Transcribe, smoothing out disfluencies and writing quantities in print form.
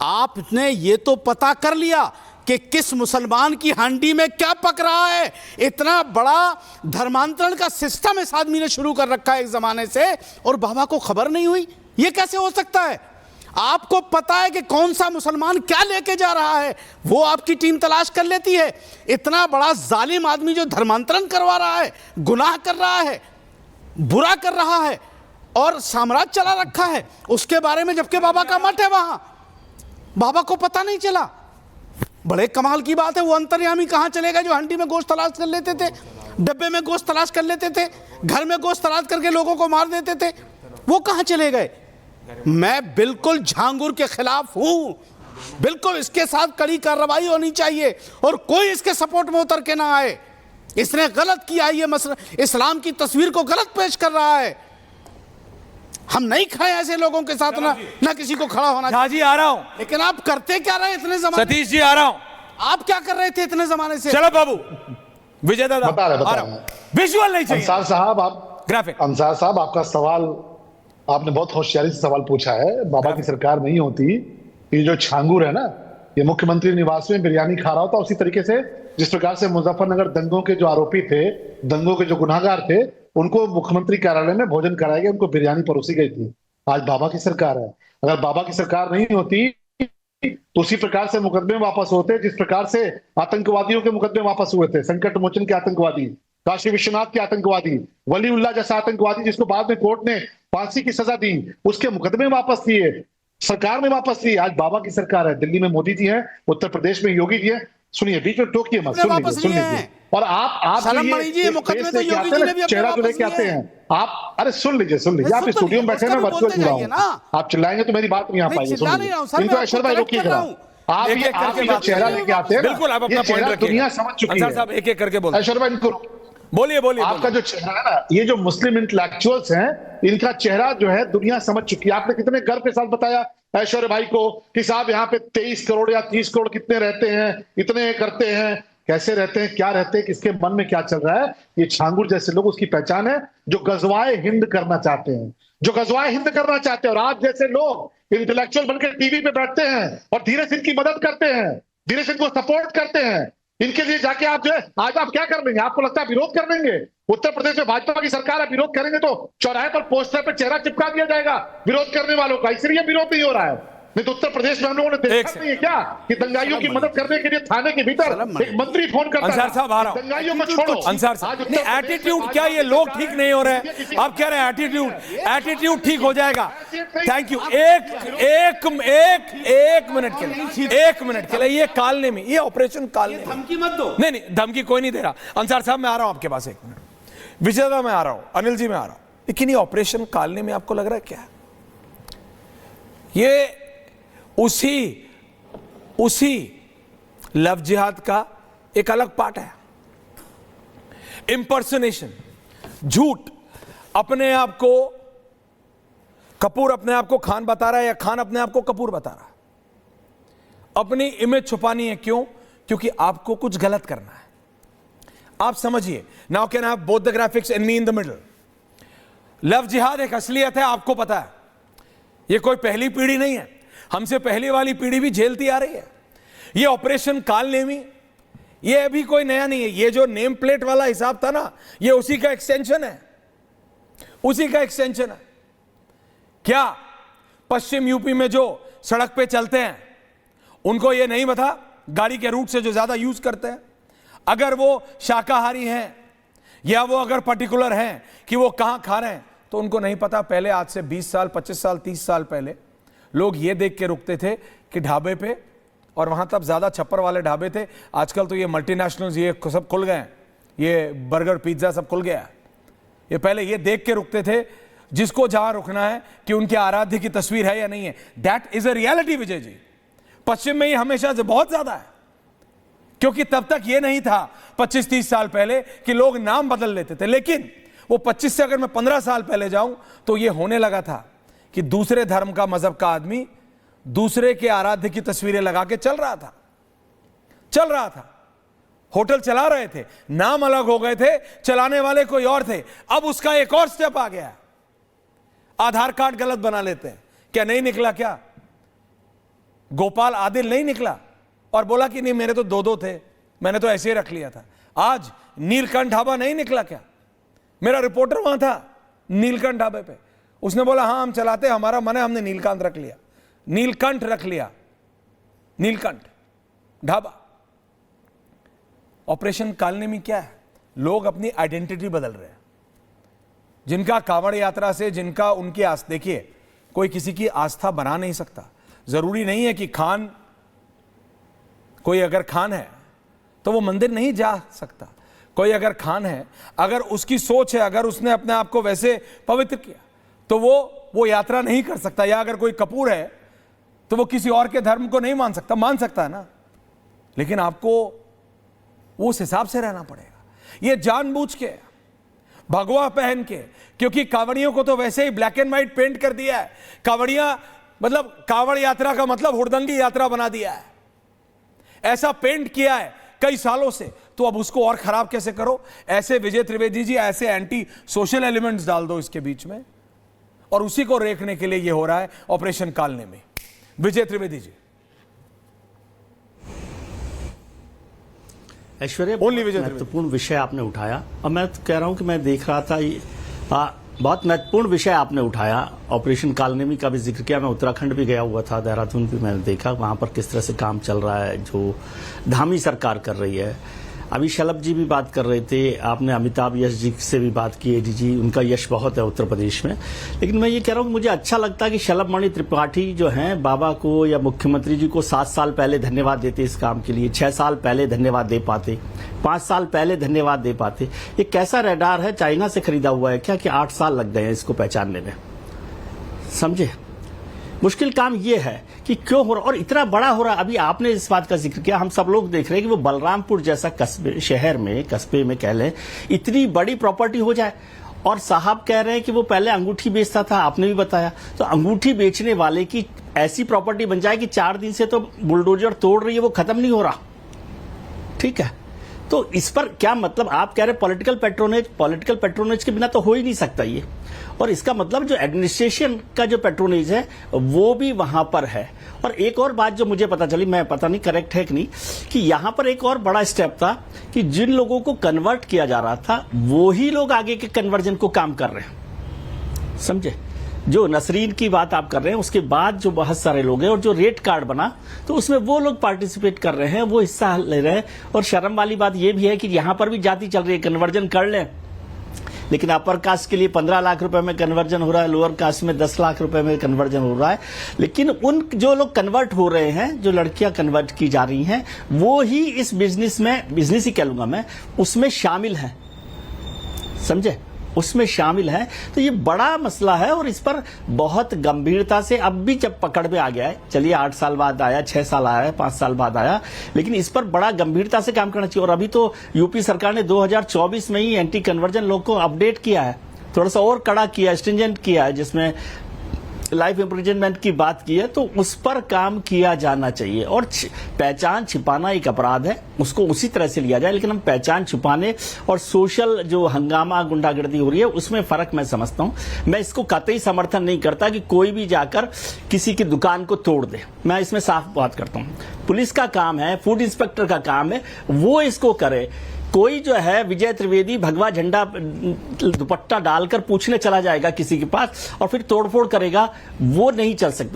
आपने ये तो पता कर लिया कि किस मुसलमान की हांडी में क्या पक रहा है। इतना बड़ा धर्मांतरण का सिस्टम इस आदमी ने शुरू कर रखा है एक जमाने से, और बाबा को खबर नहीं हुई। ये कैसे हो सकता है? आपको पता है कि कौन सा मुसलमान क्या लेके जा रहा है, वो आपकी टीम तलाश कर लेती है। इतना बड़ा जालिम आदमी जो धर्मांतरण करवा रहा है, गुनाह कर रहा है, बुरा कर रहा है और साम्राज्य चला रखा है, उसके बारे में, जबकि बाबा का मठ है वहां, बाबा को पता नहीं चला। बड़े कमाल की बात है। वो अंतर्यामी कहां चलेगा जो हंडी में गोश्त तलाश कर लेते थे, डब्बे में गोश्त तलाश कर लेते थे, घर में गोश्त तलाश करके लोगों को मार देते थे? वो कहां चले गए? मैं बिल्कुल झांगुर के खिलाफ हूं, बिल्कुल इसके साथ कड़ी कार्रवाई होनी चाहिए और कोई इसके सपोर्ट में उतर के ना आए। इसने गलत किया, ये मसला इस्लाम की तस्वीर को गलत पेश कर रहा है। हम नहीं खड़े ऐसे लोगों के साथ, ना किसी को खड़ा होना। जी आ रहा हूं, लेकिन आप करते क्या रहे इतने जमाने? सतीश जी आ रहा हूं। आप क्या कर रहे थे इतने जमाने से? चलो बाबू, विजय दादा बता रहे विजुअल नहीं चाहिए। अंसार साहब, आप ग्राफिक। अंसार साहब, आपका सवाल आपने बहुत होशियारी से सवाल पूछा है। बाबा की सरकार नहीं होती, ये जो छांगुर है ना, ये मुख्यमंत्री निवास में बिरयानी खा रहा होता। उसी तरीके से जिस प्रकार से मुजफ्फरनगर दंगों के जो आरोपी थे, दंगों के जो गुनाहगार थे, उनको मुख्यमंत्री कार्यालय में भोजन कराया गया, उनको बिरयानी परोसी गई थी। आज बाबा की सरकार है। अगर बाबा की सरकार नहीं होती तो उसी प्रकार से मुकदमे वापस होते जिस प्रकार से आतंकवादियों के मुकदमे वापस हुए थे। संकट मोचन के आतंकवादी, काशी विश्वनाथ के आतंकवादी, वलीउल्लाह जैसा आतंकवादी जिसको बाद में कोर्ट ने फांसी की सजा दी, उसके मुकदमे वापस लिए, सरकार ने वापस लिए। आज बाबा की सरकार है। दिल्ली में मोदी जी हैं, उत्तर प्रदेश में योगी जी हैं। सुनिए, बीच में टोकिए मत, सुन लीजिए। और आप चेहरा जो लेके आते हैं आप, अरे सुन लीजिए, आप स्टूडियो में बैठे ना, वर्चुअल जुड़ा हूं, आप चिल्लाएंगे तो मेरी बात नहीं आ पाएगी। सुन लीजिए, इनको ऐश्वर्य भाई रोकिए जरा। आप ये चेहरा लेके आते हैं, बिल्कुल आप अपना पॉइंट रखिए। दुनिया समझ चुकी है। साहब एक एक करके बोलो। ऐश्वर्य भाई इनको बोलिए बोलिए। आपका जो चेहरा है ना, ये जो मुस्लिम इंटेलेक्चुअल्स हैं, इनका चेहरा जो है दुनिया समझ चुकी है। आपने कितने गर्व के साथ बताया ऐश्वर्य भाई को कि साहब यहाँ पे 23 करोड़ या 30 करोड़ कितने रहते हैं, इतने करते हैं, कैसे रहते हैं, क्या रहते हैं, किसके मन में क्या चल रहा है। ये छांगुर जैसे लोग, उसकी पहचान है जो गजवाए हिंद करना चाहते हैं, जो गजवाए हिंद करना चाहते हैं। और आप जैसे लोग इंटेलेक्चुअल बनकर टीवी पे बैठते हैं और धीरे सिंह की मदद करते हैं, धीरे सिंह को सपोर्ट करते हैं। इनके लिए जाके आप जो है, आज आप क्या कर लेंगे? आपको लगता है विरोध कर लेंगे? उत्तर प्रदेश में भाजपा की सरकार है, विरोध करेंगे तो चौराहे पर पोस्टर पर चेहरा चिपका दिया जाएगा विरोध करने वालों का, इसलिए विरोध नहीं हो रहा है। नहीं तो उत्तर प्रदेश में हम लोगों ने देखा नहीं है क्या कि दंगाइयों की मदद करने के लिए थाने के भीतर एक मंत्री फोन करता है, अंसार साहब आ रहा हूं, दंगाइयों को छोड़ो। अंसार साहब, नहीं एटीट्यूड, क्या ये लोग ठीक नहीं हो रहे हैं? आप कह रहे हैं एटीट्यूड ठीक हो जाएगा। Thank you. एक मिनट के लिए, एक मिनट के लिए, ये कालने में, ये ऑपरेशन कालने में, धमकी मत दो। नहीं धमकी कोई नहीं दे रहा। अंसार साहब मैं आ रहा हूं आपके पास, एक मिनट। विजयदा मैं आ रहा हूं, अनिल जी मैं आ रहा हूं। लेकिन ये ऑपरेशन कालने में आपको लग रहा है क्या ये उसी लव जिहाद का एक अलग पार्ट है? इंपर्सनेशन, झूठ, अपने आप को कपूर अपने आप को खान बता रहा है या खान अपने आप को कपूर बता रहा है। अपनी इमेज छुपानी है, क्यों? क्योंकि आपको कुछ गलत करना है। आप समझिए। Now can I have both the graphics and me in the middle. Love जिहाद एक असलियत है, आपको पता है। ये कोई पहली पीढ़ी नहीं है, हमसे पहली वाली पीढ़ी भी झेलती आ रही है। ये ऑपरेशन कालनेमी, ये अभी कोई नया नहीं है। ये जो नेम प्लेट वाला हिसाब था ना, ये उसी का एक्सटेंशन है, उसी का एक्सटेंशन है। क्या पश्चिम यूपी में जो सड़क पे चलते हैं उनको ये नहीं पता, गाड़ी के रूट से जो ज्यादा यूज करते हैं, अगर वो शाकाहारी हैं या वो अगर पर्टिकुलर हैं कि वो कहां खा रहे हैं, तो उनको नहीं पता। पहले आज से 20 साल 25 साल 30 साल पहले लोग ये देख के रुकते थे कि ढाबे पे, और वहां तब ज्यादा छप्पर वाले ढाबे थे। आजकल तो ये मल्टीनेशनल्स ये सब खुल गए हैं, ये बर्गर पिज्जा सब खुल गया है। ये पहले ये देख के रुकते थे जिसको जहां रुकना है कि उनके आराध्य की तस्वीर है या नहीं है। That is a reality Vijay ji. पश्चिम में ये हमेशा से बहुत ज्यादा है, क्योंकि तब तक ये नहीं था 25-30 साल पहले कि लोग नाम बदल लेते थे। लेकिन वो 25 से अगर मैं 15 साल पहले जाऊं तो ये होने लगा था कि दूसरे धर्म का, मजहब का आदमी दूसरे के आराध्य की तस्वीरें लगा के चल रहा था। होटल चला रहे थे, नाम अलग हो गए थे, चलाने वाले कोई और थे। अब उसका एक और स्टेप आ गया, आधार कार्ड गलत बना लेते हैं। क्या नहीं निकला क्या? गोपाल आदिल नहीं निकला और बोला कि नहीं मेरे तो दो थे, मैंने तो ऐसे ही रख लिया था। आज नीलकंठ ढाबा नहीं निकला क्या? मेरा रिपोर्टर वहां था नीलकंठ ढाबे पे, उसने बोला हाँ हम चलाते, हमारा मन है, हमने नीलकांत रख लिया, नीलकंठ रख लिया, नीलकंठ ढाबा। ऑपरेशन कालने में क्या है? लोग अपनी आइडेंटिटी बदल रहे हैं। जिनका कांवड़ यात्रा से, जिनका उनकी देखिए कोई किसी की आस्था बना नहीं सकता। जरूरी नहीं है कि खान, कोई अगर खान है तो वो मंदिर नहीं जा सकता। कोई अगर खान है, अगर उसकी सोच है, अगर उसने अपने आप को वैसे पवित्र किया तो वो यात्रा नहीं कर सकता। या अगर कोई कपूर है तो वो किसी और के धर्म को नहीं मान सकता है ना, लेकिन आपको उस हिसाब से रहना पड़ेगा। ये जानबूझ के भगवा पहन के, क्योंकि कांवड़ियों को तो वैसे ही ब्लैक एंड व्हाइट पेंट कर दिया है। कांवड़ियां मतलब कांवड़ यात्रा का मतलब हुड़दंगी यात्रा बना दिया है, ऐसा पेंट किया है कई सालों से। तो अब उसको और खराब कैसे करो? ऐसे विजय त्रिवेदी जी ऐसे एंटी सोशल एलिमेंट्स डाल दो इसके बीच में, और उसी को रेखने के लिए ये हो रहा है ऑपरेशन कालने में। विजय त्रिवेदी जी। ऐश्वर्या, महत्वपूर्ण विषय आपने उठाया, और मैं तो कह रहा हूं कि मैं देख रहा था बहुत महत्वपूर्ण विषय आपने उठाया। ऑपरेशन कालनेमी का भी जिक्र किया। मैं उत्तराखंड भी गया हुआ था, देहरादून भी मैंने देखा वहां पर किस तरह से काम चल रहा है जो धामी सरकार कर रही है। अभी शलभ जी भी बात कर रहे थे, आपने अमिताभ यश जी से भी बात की, एडी जी, उनका यश बहुत है उत्तर प्रदेश में। लेकिन मैं ये कह रहा हूँ कि मुझे अच्छा लगता है कि शलभ मणि त्रिपाठी जो हैं बाबा को या मुख्यमंत्री जी को 7 साल पहले धन्यवाद देते इस काम के लिए, 6 साल पहले धन्यवाद दे पाते, 5 साल पहले धन्यवाद दे पाते। ये कैसा रडार है? चाइना से खरीदा हुआ है क्या कि 8 साल लग गए हैं इसको पहचानने में? समझे, मुश्किल काम ये है कि क्यों हो रहा और इतना बड़ा हो रहा। अभी आपने इस बात का जिक्र किया, हम सब लोग देख रहे हैं कि वो बलरामपुर जैसा कस्बे, शहर में, कस्बे में कह लें, इतनी बड़ी प्रॉपर्टी हो जाए। और साहब कह रहे हैं कि वो पहले अंगूठी बेचता था, आपने भी बताया। तो अंगूठी बेचने वाले की ऐसी प्रॉपर्टी बन जाए कि 4 दिन से तो बुलडोजर तोड़ रही है, वो खत्म नहीं हो रहा। ठीक है, तो इस पर क्या मतलब? आप कह रहे पॉलिटिकल पेट्रोनेज के बिना तो हो ही नहीं सकता ये। और इसका मतलब जो एडमिनिस्ट्रेशन का जो पेट्रोनेज है वो भी वहां पर है। और एक और बात जो मुझे पता चली, मैं पता नहीं करेक्ट है कि नहीं, कि यहां पर एक और बड़ा स्टेप था कि जिन लोगों को कन्वर्ट किया जा रहा था वो ही लोग आगे के कन्वर्जन को काम कर रहे हैं। समझे, जो नसरीन की बात आप कर रहे हैं, उसके बाद जो बहुत सारे लोग हैं और जो रेट कार्ड बना तो उसमें वो लोग पार्टिसिपेट कर रहे हैं, वो हिस्सा ले रहे हैं। और शर्म वाली बात यह भी है कि यहां पर भी जाति चल रही है, कन्वर्जन कर लें, लेकिन अपर कास्ट के लिए 15 लाख रुपए में कन्वर्जन हो रहा है, लोअर कास्ट में 10 लाख रुपए में कन्वर्जन हो रहा है। लेकिन उन जो लोग कन्वर्ट हो रहे हैं, जो लड़कियां कन्वर्ट की जा रही हैं, वो ही इस बिजनेस में, बिजनेस ही कह लूंगा मैं, उसमें शामिल है। समझे, उसमें शामिल है। तो ये बड़ा मसला है और इस पर बहुत गंभीरता से अब भी जब पकड़ में आ गया है, चलिए 8 साल बाद आया, 6 साल आया, 5 साल बाद आया, लेकिन इस पर बड़ा गंभीरता से काम करना चाहिए। और अभी तो यूपी सरकार ने 2024 में ही एंटी कन्वर्जन लॉ को अपडेट किया है, थोड़ा सा और कड़ा किया, स्ट्रिंजेंट किया है, जिसमें लाइफ इम्प्रिजनमेंट की बात की है। तो उस पर काम किया जाना चाहिए। और पहचान छिपाना एक अपराध है, उसको उसी तरह से लिया जाए। लेकिन हम पहचान छुपाने और सोशल जो हंगामा गुंडागर्दी हो रही है उसमें फर्क मैं समझता हूं। मैं इसको कतई समर्थन नहीं करता कि कोई भी जाकर किसी की दुकान को तोड़ दे, मैं इसमें साफ बात करता हूं। पुलिस का काम है, फूड इंस्पेक्टर का काम है, वो इसको करे। कोई जो है विजय त्रिवेदी भगवा झंडा दुपट्टा डालकर पूछने चला जाएगा किसी के पास और फिर तोड़फोड़ करेगा, वो नहीं चल सकता।